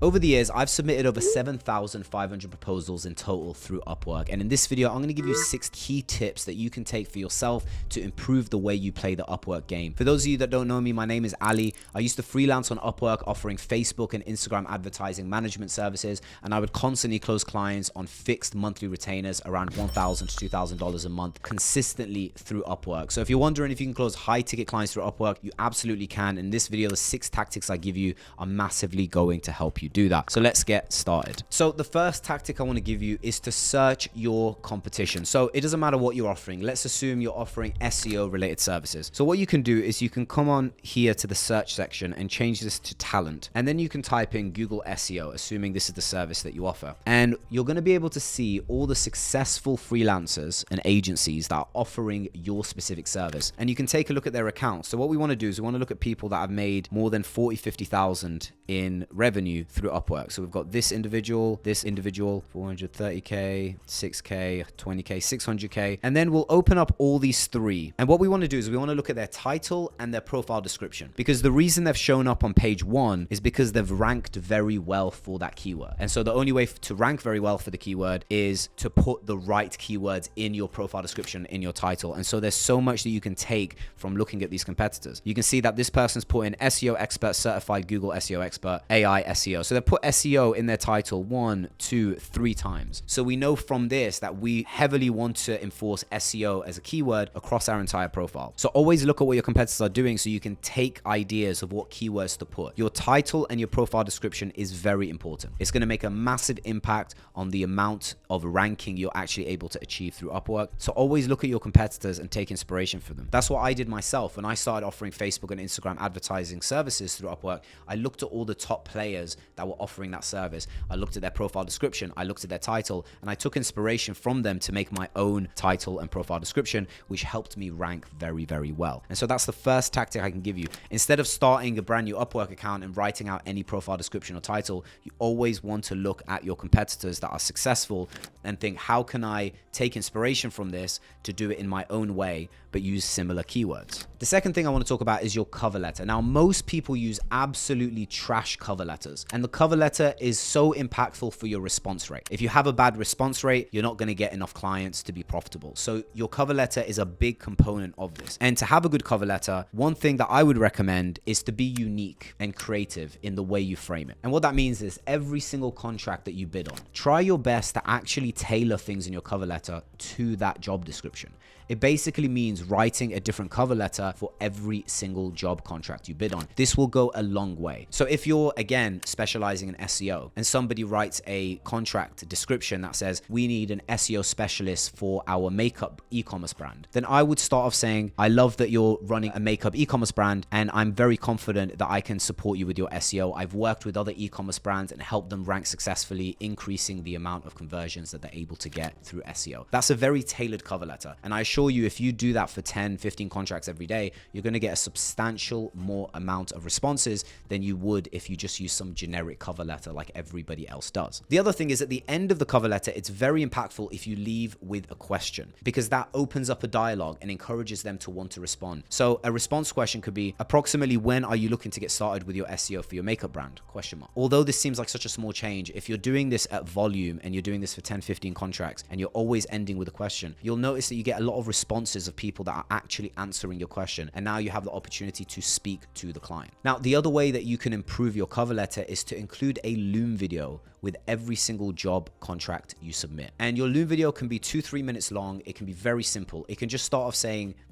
Over the years, I've submitted over 7,500 proposals in total through Upwork. And in this video, I'm going to give you 6 key tips that you can take for yourself to improve the way you play the Upwork game. For those of you that don't know me, my name is Ali. I used to freelance on Upwork offering Facebook and Instagram advertising management services. And I would constantly close clients on fixed monthly retainers around $1,000 to $2,000 a month consistently through Upwork. So if you're wondering if you can close high ticket clients through Upwork, you absolutely can. In this video, the 6 tactics I give you are massively going to help you do that. So let's get started. So the first tactic I want to give you is to search your competition. So it doesn't matter what you're offering. Let's assume you're offering SEO related services. So what you can do is you can come on here to the search section and change this to talent. And then you can type in Google SEO, assuming this is the service that you offer. And you're going to be able to see all the successful freelancers and agencies that are offering your specific service. And you can take a look at their accounts. So what we want to do is we want to look at people that have made more than 50,000 in revenue through Upwork. So we've got this individual, 430K, 6K, 20K, 600K. And then we'll open up all these 3. And what we want to do is we want to look at their title and their profile description, because the reason they've shown up on page 1 is because they've ranked very well for that keyword. And so the only way to rank very well for the keyword is to put the right keywords in your profile description, in your title. And so there's so much that you can take from looking at these competitors. You can see that this person's put in SEO expert, certified Google SEO expert, AI SEO. So they put SEO in their title 1, 2, 3 times. So we know from this that we heavily want to enforce SEO as a keyword across our entire profile. So always look at what your competitors are doing so you can take ideas of what keywords to put. Your title and your profile description is very important. It's going to make a massive impact on the amount of ranking you're actually able to achieve through Upwork. So always look at your competitors and take inspiration from them. That's what I did myself when I started offering Facebook and Instagram advertising services through Upwork. I looked at all the top players that were offering that service. I looked at their profile description, I looked at their title, and I took inspiration from them to make my own title and profile description, which helped me rank very, very well. And so that's the first tactic I can give you. Instead of starting a brand new Upwork account and writing out any profile description or title, you always want to look at your competitors that are successful and think, how can I take inspiration from this to do it in my own way, but use similar keywords? The second thing I want to talk about is your cover letter. Now, most people use absolutely trash cover letters, and the cover letter is so impactful for your response rate. If you have a bad response rate, you're not going to get enough clients to be profitable. So your cover letter is a big component of this. And to have a good cover letter, one thing that I would recommend is to be unique and creative in the way you frame it. And what that means is every single contract that you bid on, try your best to actually tailor things in your cover letter to that job description. It basically means writing a different cover letter for every single job contract you bid on. This will go a long way. So if you're, again, specializing in SEO and somebody writes a contract description that says, we need an SEO specialist for our makeup e-commerce brand, then I would start off saying, I love that you're running a makeup e-commerce brand, and I'm very confident that I can support you with your SEO. I've worked with other e-commerce brands and helped them rank successfully, increasing the amount of conversions that they're able to get through SEO. That's a very tailored cover letter. And I assure you, if you do that for 10, 15 contracts every day, you're going to get a substantial more amount of responses than you would if you just use some generic cover letter like everybody else does. The other thing is, at the end of the cover letter, it's very impactful if you leave with a question, because that opens up a dialogue and encourages them to want to respond. So a response question could be, approximately when are you looking to get started with your SEO for your makeup brand? Question mark. Although this seems like such a small change, if you're doing this at volume and you're doing this for 10, 15 contracts and you're always ending with a question, you'll notice that you get a lot of responses of people that are actually answering your question. And now you have the opportunity to speak to the client. Now, the other way that you can improve your cover letter is to include a Loom video with every single job contract you submit. And your Loom video can be 2-3 minutes long. It can be very simple. It can just start off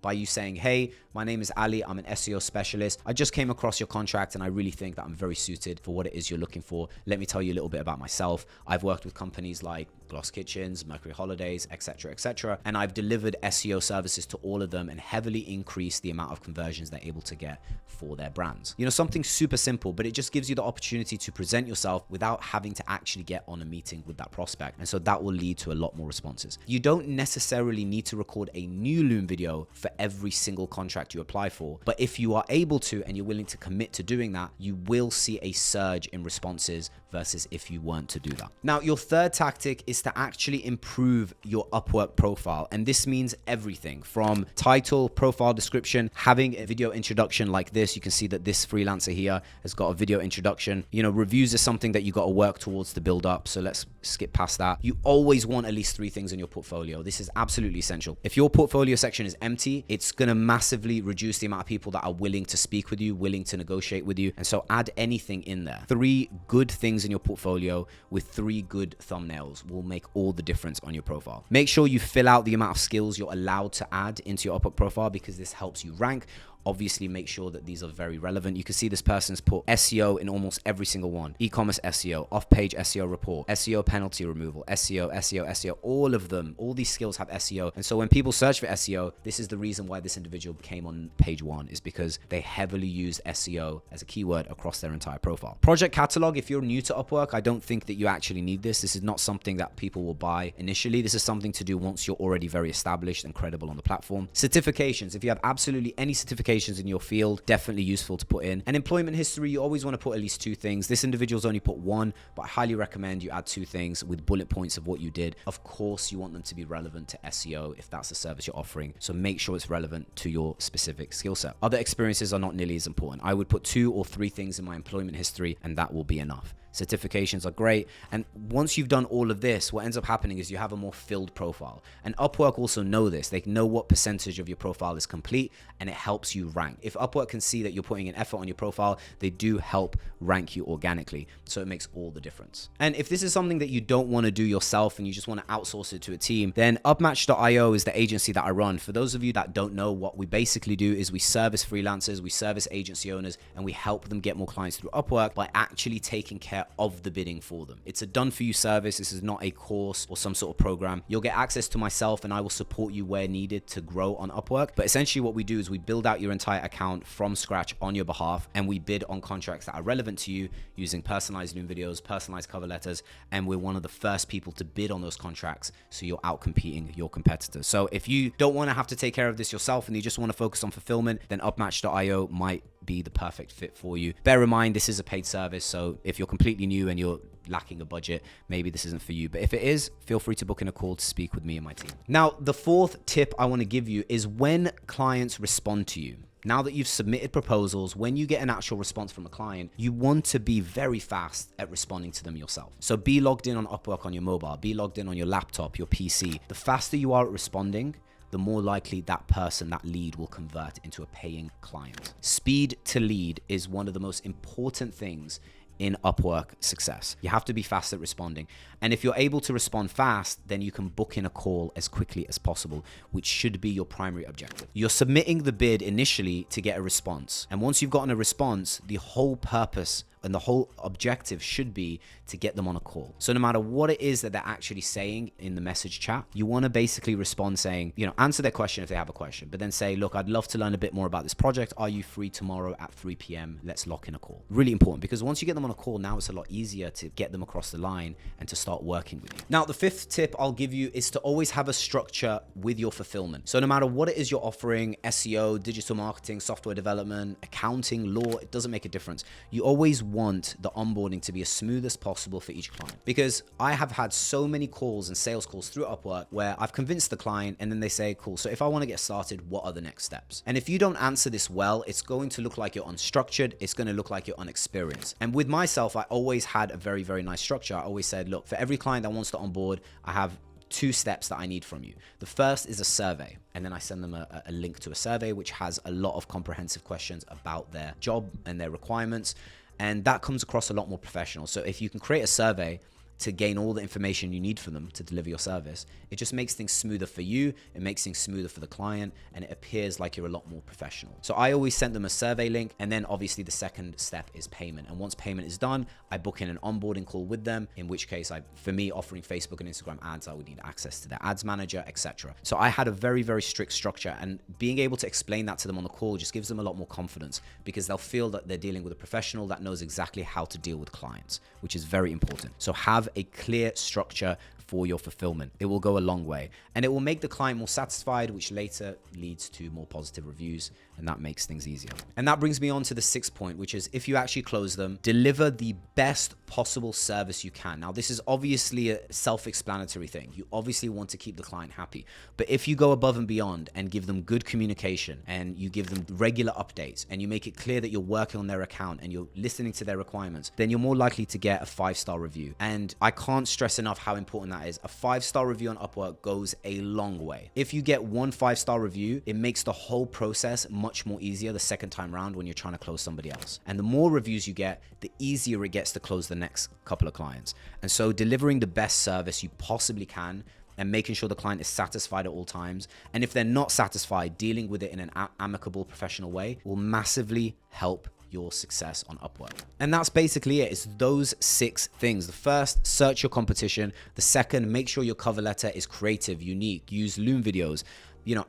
by you saying, hey, my name is Ali. I'm an SEO specialist. I just came across your contract and I really think that I'm very suited for what it is you're looking for. Let me tell you a little bit about myself. I've worked with companies like Gloss Kitchens, Mercury Holidays, etc., etc. And I've delivered SEO services to all of them and heavily increased the amount of conversions they're able to get for their brands. You know, something super simple, but it just gives you the opportunity to present yourself without having to actually get on a meeting with that prospect. And so that will lead to a lot more responses. You don't necessarily need to record a new Loom video for every single contract you apply for. But if you are able to and you're willing to commit to doing that, you will see a surge in responses versus if you weren't to do that. Now, your third tactic is to actually improve your Upwork profile. And this means everything from title, profile description, having a video introduction like this. You can see that this freelancer here has got a video introduction. You know, reviews is something that you got to work towards to build up. So let's skip past that. You always want at least 3 things in your portfolio. This is absolutely essential. If your portfolio section is empty, it's going to massively reduce the amount of people that are willing to speak with you, willing to negotiate with you. And so add anything in there. 3 good things in your portfolio with 3 good thumbnails will make all the difference on your profile. Make sure you fill out the amount of skills you're allowed to add into your Upwork profile because this helps you rank. Obviously, make sure that these are very relevant. You can see this person's put SEO in almost every single one. E-commerce SEO, off-page SEO report, SEO penalty removal, SEO, all of them. All these skills have SEO. And so when people search for SEO, this is the reason why this individual came on page 1, is because they heavily use SEO as a keyword across their entire profile. Project catalog, if you're new to Upwork, I don't think that you actually need this. This is not something that people will buy initially. This is something to do once you're already very established and credible on the platform. Certifications, if you have absolutely any certifications in your field, definitely useful to put in. And employment history, you always want to put at least 2 things. This individual's only put 1, but I highly recommend you add 2 things with bullet points of what you did. Of course, you want them to be relevant to SEO if that's the service you're offering. So make sure it's relevant to your specific skill set. Other experiences are not nearly as important. I would put 2 or 3 things in my employment history, and that will be enough. Certifications are great. And once you've done all of this, what ends up happening is you have a more filled profile. And Upwork also know this. They know what percentage of your profile is complete, and it helps you rank. If Upwork can see that you're putting an effort on your profile, they do help rank you organically. So it makes all the difference. And if this is something that you don't want to do yourself and you just want to outsource it to a team, then Upmatch.io is the agency that I run. For those of you that don't know, what we basically do is we service freelancers, we service agency owners, and we help them get more clients through Upwork by actually taking care of the bidding for them. It's a done for you service. This is not a course or some sort of program. You'll get access to myself and I will support you where needed to grow on Upwork. But essentially what we do is we build out your entire account from scratch on your behalf, and we bid on contracts that are relevant to you using personalized Loom videos, personalized cover letters, and we're one of the first people to bid on those contracts, so you're out competing your competitors. So if you don't want to have to take care of this yourself and you just want to focus on fulfillment, then Upmatch.io might be the perfect fit for you. Bear in mind, this is a paid service, so if you're completely new and you're lacking a budget, maybe this isn't for you. But if it is, feel free to book in a call to speak with me and my team. Now, the 4th tip I want to give you is when clients respond to you. Now that you've submitted proposals, when you get an actual response from a client, you want to be very fast at responding to them yourself. So be logged in on Upwork on your mobile, be logged in on your laptop, your PC. The faster you are at responding, the more likely that person, that lead, will convert into a paying client. Speed to lead is one of the most important things in Upwork success. You have to be fast at responding. And if you're able to respond fast, then you can book in a call as quickly as possible, which should be your primary objective. You're submitting the bid initially to get a response. And once you've gotten a response, the whole purpose and the whole objective should be to get them on a call. So no matter what it is that they're actually saying in the message chat, you want to basically respond saying, you know, answer their question if they have a question, but then say, look, I'd love to learn a bit more about this project. Are you free tomorrow at 3 p.m.? Let's lock in a call. Really important, because once you get them on a call, now it's a lot easier to get them across the line and to start working with you. Now, the 5th tip I'll give you is to always have a structure with your fulfillment. So no matter what it is you're offering, SEO, digital marketing, software development, accounting, law, it doesn't make a difference. You always want the onboarding to be as smooth as possible for each client, because I have had so many calls and sales calls through Upwork where I've convinced the client and then they say, cool, so if I want to get started, what are the next steps? And if you don't answer this well, it's going to look like you're unstructured. It's going to look like you're unexperienced. And with myself, I always had a very, very nice structure. I always said, look, for every client that wants to onboard, I have 2 steps that I need from you. The first is a survey, and then I send them a link to a survey which has a lot of comprehensive questions about their job and their requirements. And that comes across a lot more professional. So if you can create a survey to gain all the information you need for them to deliver your service, it just makes things smoother for you, it makes things smoother for the client, and it appears like you're a lot more professional. So I always sent them a survey link, and then obviously the second step is payment. And once payment is done, I book in an onboarding call with them, in which case, for me, offering Facebook and Instagram ads, I would need access to their ads manager, etc. So I had a very, very strict structure, and being able to explain that to them on the call just gives them a lot more confidence, because they'll feel that they're dealing with a professional that knows exactly how to deal with clients, which is very important. So have a clear structure for your fulfillment. It will go a long way, and it will make the client more satisfied, which later leads to more positive reviews, and that makes things easier. And that brings me on to the sixth point, which is if you actually close them, deliver the best possible service you can. Now, this is obviously a self-explanatory thing. You obviously want to keep the client happy, but if you go above and beyond and give them good communication and you give them regular updates and you make it clear that you're working on their account and you're listening to their requirements, then you're more likely to get a 5-star review. And I can't stress enough how important that is. A 5-star review on Upwork goes a long way. If you get one 5-star review, it makes the whole process much more easier the second time around when you're trying to close somebody else. And the more reviews you get, the easier it gets to close the next couple of clients. And so delivering the best service you possibly can and making sure the client is satisfied at all times, and if they're not satisfied, dealing with it in an amicable, professional way will massively help your success on Upwork. And that's basically it. It's those 6 things. The first, search your competition. The second, make sure your cover letter is creative, unique. Use Loom videos.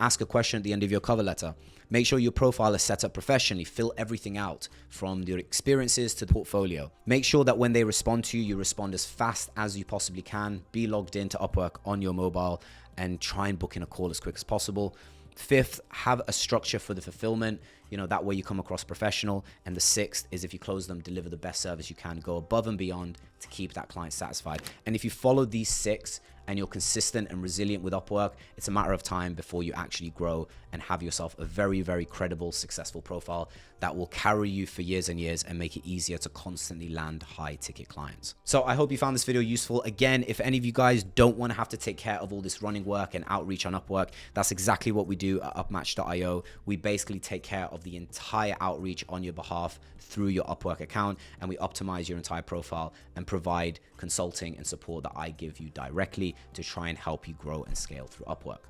Ask a question at the end of your cover letter. Make sure your profile is set up professionally. Fill everything out from your experiences to the portfolio. Make sure that when they respond to you, you respond as fast as you possibly can. Be logged into Upwork on your mobile and try and book in a call as quick as possible. Fifth, have a structure for the fulfillment. That way you come across professional. And the sixth is if you close them, deliver the best service you can. Go above and beyond to keep that client satisfied. And if you follow these 6 and you're consistent and resilient with Upwork, it's a matter of time before you actually grow and have yourself a very, very credible, successful profile that will carry you for years and years and make it easier to constantly land high ticket clients. So I hope you found this video useful. Again, if any of you guys don't want to have to take care of all this running work and outreach on Upwork, that's exactly what we do at upmatch.io. We basically take care of the entire outreach on your behalf through your Upwork account, and we optimize your entire profile and provide consulting and support that I give you directly to try and help you grow and scale through Upwork.